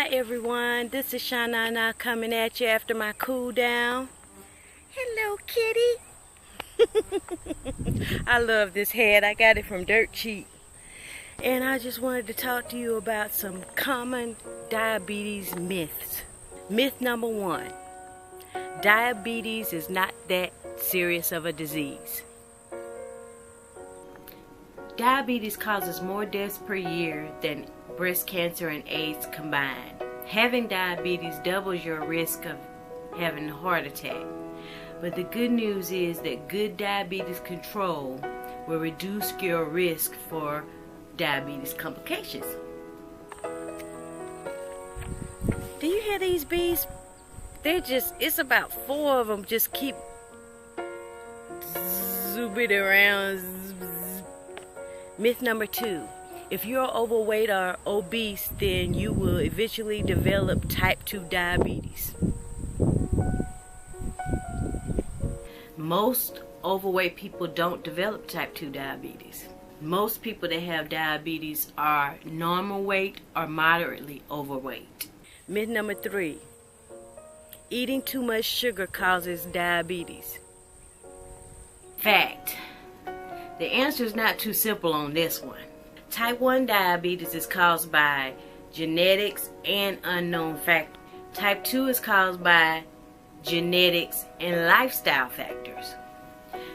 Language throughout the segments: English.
Hi everyone, this is Sha-na-nah coming at you after my cool down. Hello kitty. I love this hat. I got it from Dirt Cheap. And I just wanted to talk to you about some common diabetes myths. Myth number 1. Diabetes is not that serious of a disease. Diabetes causes more deaths per year than breast cancer and AIDS combined. Having diabetes doubles your risk of having a heart attack. But the good news is that good diabetes control will reduce your risk for diabetes complications. Do you hear these bees? It's about 4 of them just keep zooming around. Myth number 2. If you're overweight or obese, then you will eventually develop type 2 diabetes. Most overweight people don't develop type 2 diabetes. Most people that have diabetes are normal weight or moderately overweight. Myth number 3. Eating too much sugar causes diabetes. Fact. The answer is not too simple on this one. Type 1 diabetes is caused by genetics and unknown factors. Type 2 is caused by genetics and lifestyle factors.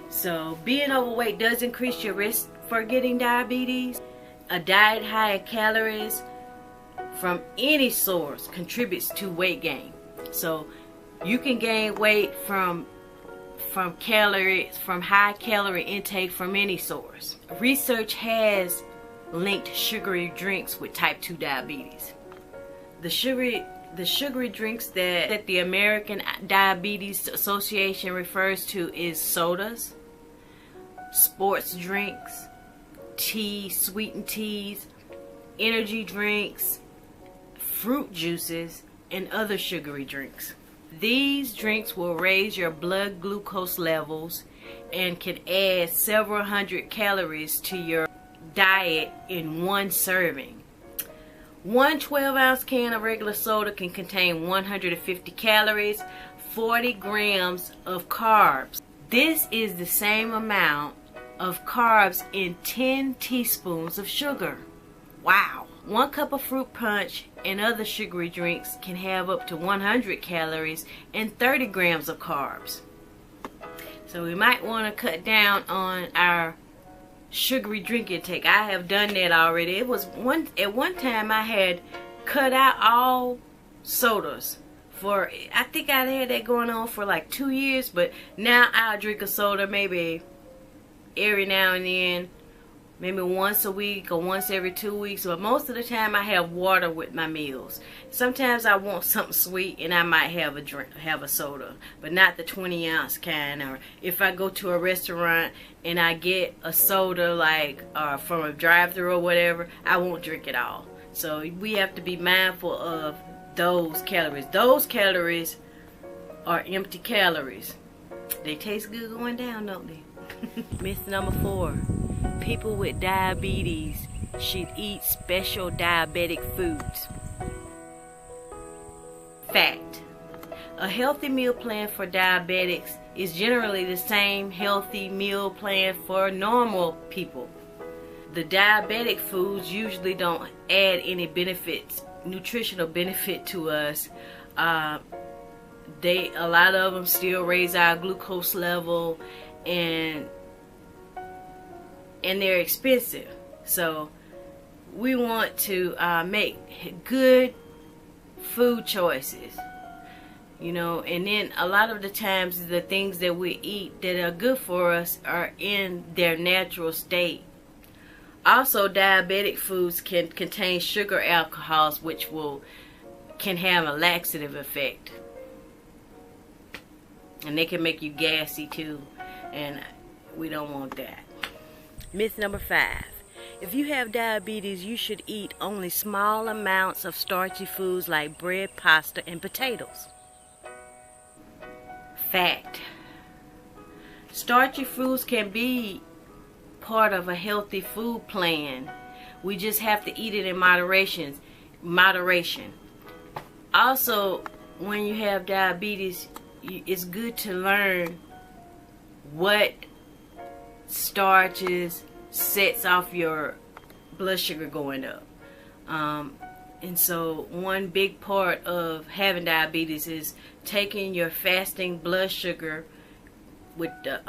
So being overweight does increase your risk for getting diabetes. A diet high in calories from any source contributes to weight gain. So you can gain weight from high calorie intake from any source. Research has linked sugary drinks with type 2 diabetes. The sugary drinks that the American Diabetes Association refers to is sodas, sports drinks, tea, sweetened teas, energy drinks, fruit juices, and other sugary drinks. These drinks will raise your blood glucose levels and can add several hundred calories to your diet in one serving. One 12-ounce can of regular soda can contain 150 calories, 40 grams of carbs. This is the same amount of carbs in 10 teaspoons of sugar. Wow! 1 cup of fruit punch and other sugary drinks can have up to 100 calories and 30 grams of carbs. So we might want to cut down on our sugary drink intake. I have done that already. At one time I had cut out all sodas for, I think I had that going on for like 2 years, but now I'll drink a soda maybe every now and then. Maybe once a week or once every 2 weeks, but most of the time I have water with my meals. Sometimes I want something sweet and I might have a soda, but not the 20-ounce kind. Or if I go to a restaurant and I get a soda like from a drive-thru or whatever, I won't drink it all. So we have to be mindful of those calories. Those calories are empty calories. They taste good going down, don't they? Myth number 4. People with diabetes should eat special diabetic foods. Fact. A healthy meal plan for diabetics is generally the same healthy meal plan for normal people. The diabetic foods usually don't add any nutritional benefit to us. A lot of them still raise our glucose level, and they're expensive. So we want to make good food choices, and then a lot of the times the things that we eat that are good for us are in their natural state. Also, diabetic foods can contain sugar alcohols, which can have a laxative effect, and they can make you gassy too, and we don't want that. Myth number 5. If you have diabetes, you should eat only small amounts of starchy foods like bread, pasta, and potatoes. Fact. Starchy foods can be part of a healthy food plan. We just have to eat it in moderation. Also, when you have diabetes, it's good to learn what starches sets off your blood sugar going up. And so one big part of having diabetes is taking your fasting blood sugar with the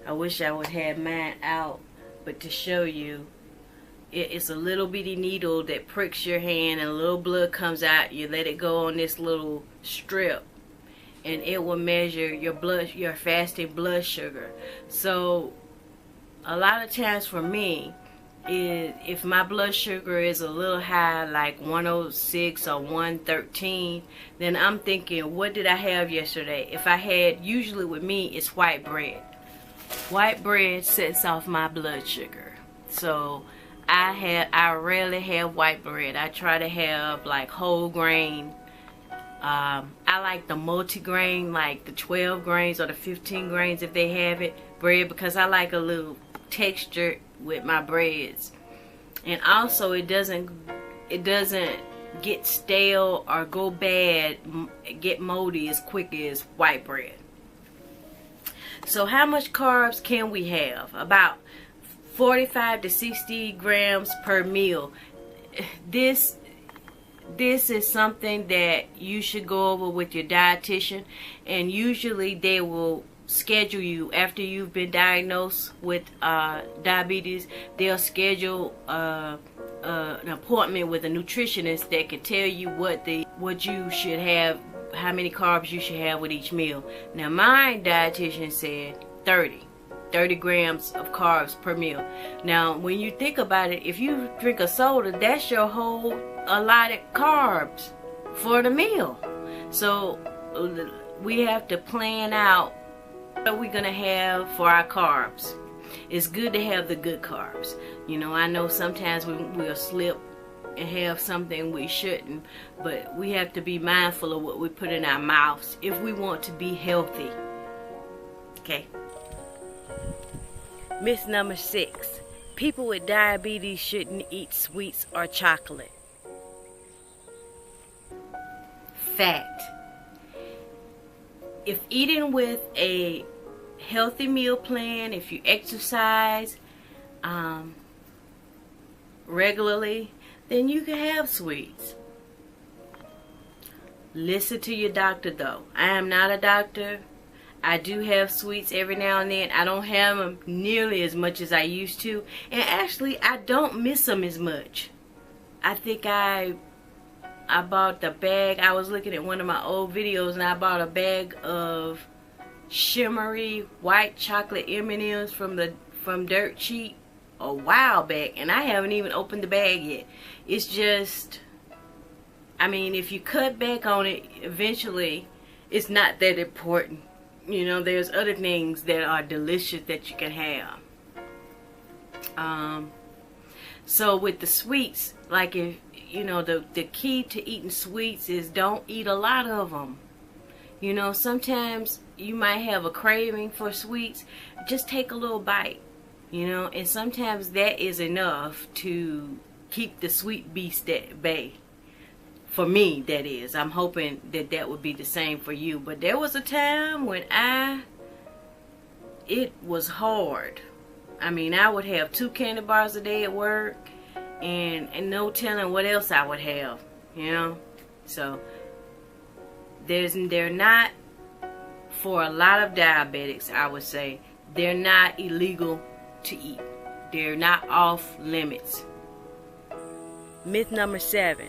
I wish I would have mine out, but to show you, it's a little bitty needle that pricks your hand and a little blood comes out. You let it go on this little strip and it will measure your fasting blood sugar. So a lot of times for me, if my blood sugar is a little high, like 106 or 113, then I'm thinking, what did I have yesterday? If I had, usually with me, it's white bread. White bread sets off my blood sugar. So I rarely have white bread. I try to have like whole grain. I like the multi-grain, like the 12 grains or the 15 grains if they have it, bread, because I like a little texture with my breads. And also it doesn't get stale or go bad, get moldy as quick as white bread. So how much carbs can we have? About 45 to 60 grams per meal. This is something that you should go over with your dietitian, and usually they will schedule you after you've been diagnosed with diabetes. They'll schedule an appointment with a nutritionist that can tell you what you should have, how many carbs you should have with each meal. Now my dietitian said 30 grams of carbs per meal. Now when you think about it, if you drink a soda, that's your whole allotted carbs for the meal. So we have to plan out what we're gonna have for our carbs. It's good to have the good carbs. You know, I know sometimes we'll slip and have something we shouldn't, but we have to be mindful of what we put in our mouths if we want to be healthy. Okay. Myth number 6. People with diabetes shouldn't eat sweets or chocolate. Fact. If eating with a healthy meal plan, if you exercise regularly, then you can have sweets. Listen to your doctor though. I am not a doctor. I do have sweets every now and then. I don't have them nearly as much as I used to. And actually, I don't miss them as much. I think I bought the bag. I was looking at one of my old videos and I bought a bag of shimmery white chocolate M&Ms from Dirt Cheap a while back. And I haven't even opened the bag yet. It's just, I mean, if you cut back on it, eventually, it's not that important. You know, there's other things that are delicious that you can have. So with the sweets, like if, you know, the key to eating sweets is don't eat a lot of them. You know, sometimes you might have a craving for sweets. Just take a little bite, you know, and sometimes that is enough to keep the sweet beast at bay. For me, that is. I'm hoping that that would be the same for you. But there was a time when it was hard. I mean, I would have 2 candy bars a day at work, and no telling what else I would have, you know. So they're not, for a lot of diabetics, I would say, they're not illegal to eat. They're not off limits. Myth number 7.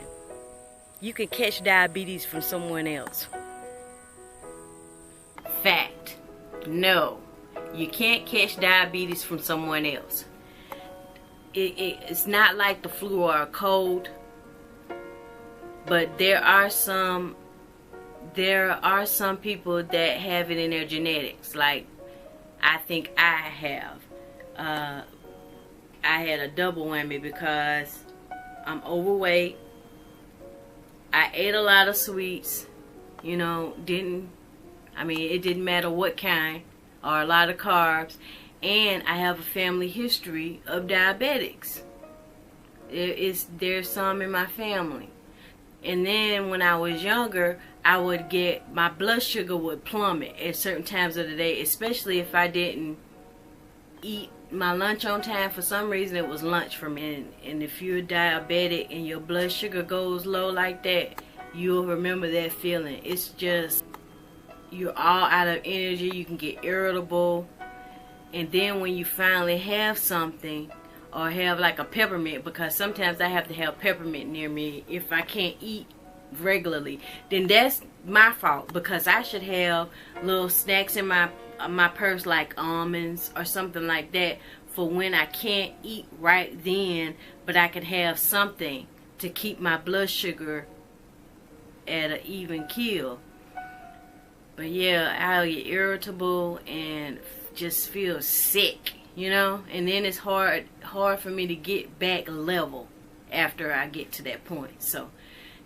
You can catch diabetes from someone else. Fact. No. You can't catch diabetes from someone else. It's not like the flu or a cold. But there are some people that have it in their genetics. Like, I think I have. I had a double whammy because I'm overweight. I ate a lot of sweets, you know, it didn't matter what kind, or a lot of carbs, and I have a family history of diabetics. There's some in my family, And then when I was younger, I would get, my blood sugar would plummet at certain times of the day, especially if I didn't eat my lunch on time. For some reason it was lunch for me. And if you're diabetic and your blood sugar goes low like that, you'll remember that feeling. It's just, you're all out of energy, you can get irritable. And then when you finally have something, or have like a peppermint, because sometimes I have to have peppermint near me if I can't eat regularly, then that's my fault, because I should have little snacks in my purse, like almonds or something like that, for when I can't eat right then, but I can have something to keep my blood sugar at an even keel. But yeah, I'll get irritable and just feel sick, you know, and then it's hard for me to get back level after I get to that point. So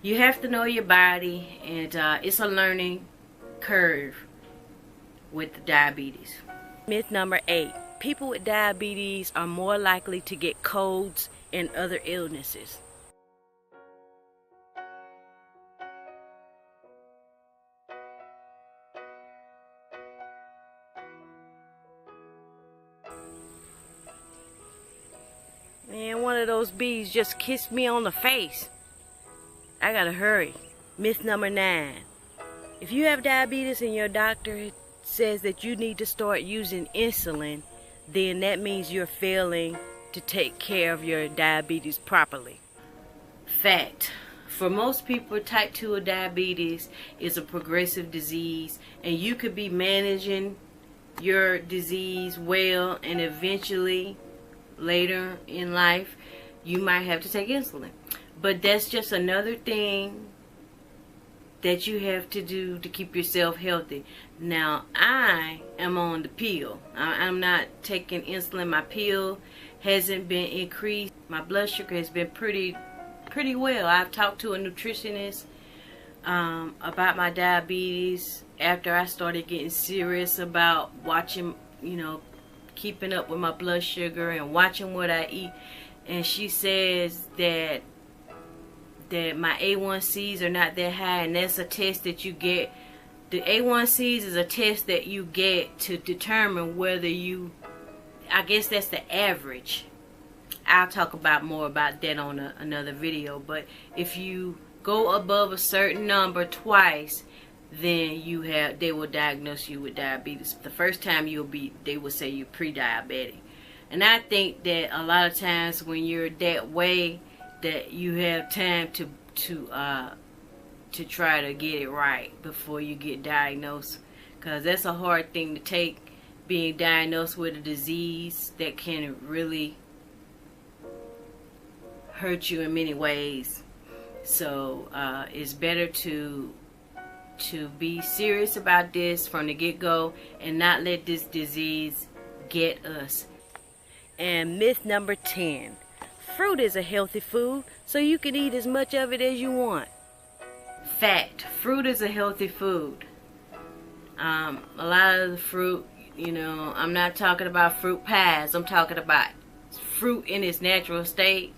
you have to know your body, and it's a learning curve with diabetes. Myth number 8: people with diabetes are more likely to get colds and other illnesses. Man, one of those bees just kissed me on the face. I gotta hurry. Myth number 9: if you have diabetes and your doctor says that you need to start using insulin, then that means you're failing to take care of your diabetes properly. Fact: for most people, type 2 diabetes is a progressive disease, and you could be managing your disease well, and eventually later in life you might have to take insulin. But that's just another thing that you have to do to keep yourself healthy. Now, I am on the pill. I'm not taking insulin. My pill hasn't been increased. My blood sugar has been pretty well. I've talked to a nutritionist about my diabetes after I started getting serious about watching, you know, keeping up with my blood sugar and watching what I eat. And she says that my A1Cs are not that high, and that's a test that you get. The A1Cs is a test that you get to determine whether you, I guess that's the average. I'll talk about more about that on another video. But if you go above a certain number twice, then they will diagnose you with diabetes. The first time they will say you're pre-diabetic. And I think that a lot of times when you're that way, that you have time to try to get it right before you get diagnosed, because that's a hard thing to take, being diagnosed with a disease that can really hurt you in many ways. So it's better to be serious about this from the get-go and not let this disease get us. And myth number 10: fruit is a healthy food, so you can eat as much of it as you want. Fact: fruit is a healthy food. A lot of the fruit, you know, I'm not talking about fruit pies. I'm talking about fruit in its natural state.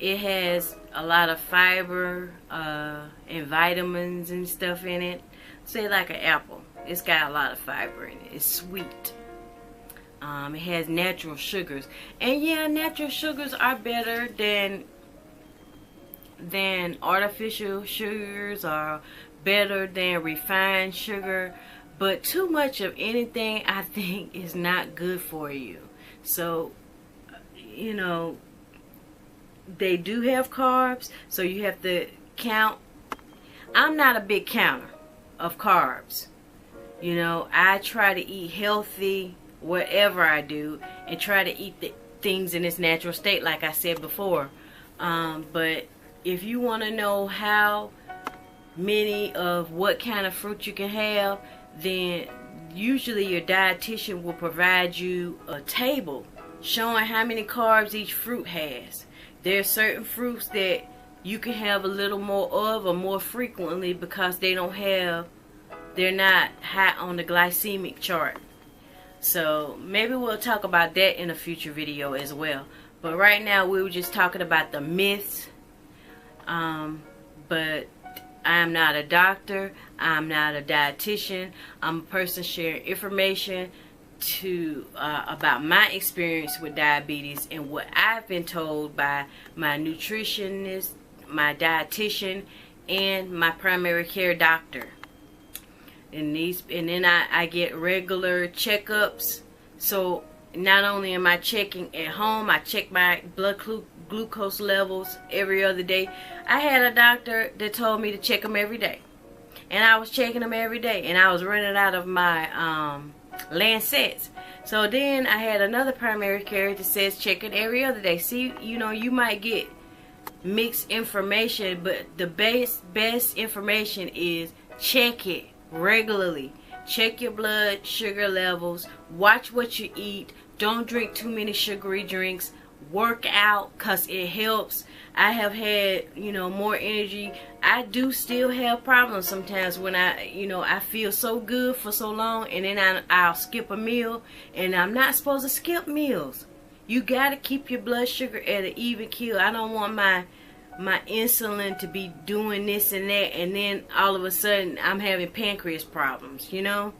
It has a lot of fiber and vitamins and stuff in it. Say like an apple. It's got a lot of fiber in it. It's sweet. It has natural sugars. And yeah, natural sugars are better than artificial sugars, or better than refined sugar. But too much of anything, I think, is not good for you. So, you know, they do have carbs, so you have to count. I'm not a big counter of carbs. You know, I try to eat healthy whatever I do, and try to eat the things in its natural state, like I said before. But if you want to know how many of what kind of fruit you can have, then usually your dietitian will provide you a table showing how many carbs each fruit has. There are certain fruits that you can have a little more of, or more frequently, because they're not high on the glycemic chart. So maybe we'll talk about that in a future video as well. But right now we were just talking about the myths but I'm not a doctor. I'm not a dietitian. I'm a person sharing information about my experience with diabetes and what I've been told by my nutritionist, my dietitian, and my primary care doctor. And then I get regular checkups. So not only am I checking at home, I check my blood glucose levels every other day. I had a doctor that told me to check them every day, and I was checking them every day, and I was running out of my Lancets. So then I had another primary care that says check it every other day. See, you know, you might get mixed information, but the best information is check it regularly. Check your blood sugar levels. Watch what you eat. Don't drink too many sugary drinks. Work out, because it helps. I have had, you know, more energy. I do still have problems sometimes when I feel so good for so long, and then I'll skip a meal, and I'm not supposed to skip meals. You got to keep your blood sugar at an even keel. I don't want my insulin to be doing this and that, and then all of a sudden I'm having pancreas problems, you know.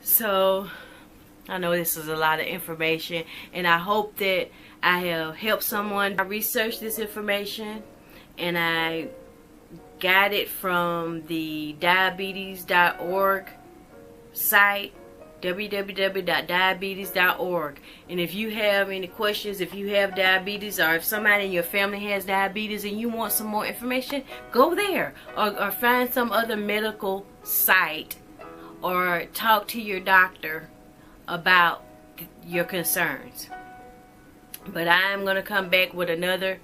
So I know this is a lot of information, and I hope that I have helped someone. I researched this information, and I got it from the diabetes.org site, www.diabetes.org. And if you have any questions, if you have diabetes, or if somebody in your family has diabetes and you want some more information, go there, or find some other medical site, or talk to your doctor about your concerns. But I'm going to come back with another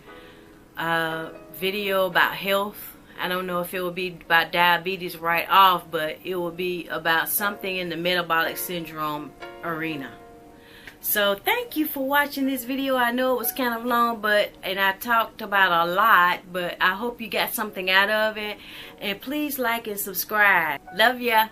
video about health. I don't know if it will be about diabetes right off, but it will be about something in the metabolic syndrome arena. So thank you for watching this video. I know it was kind of long, and I talked about a lot, but I hope you got something out of it. And please like and subscribe. Love ya.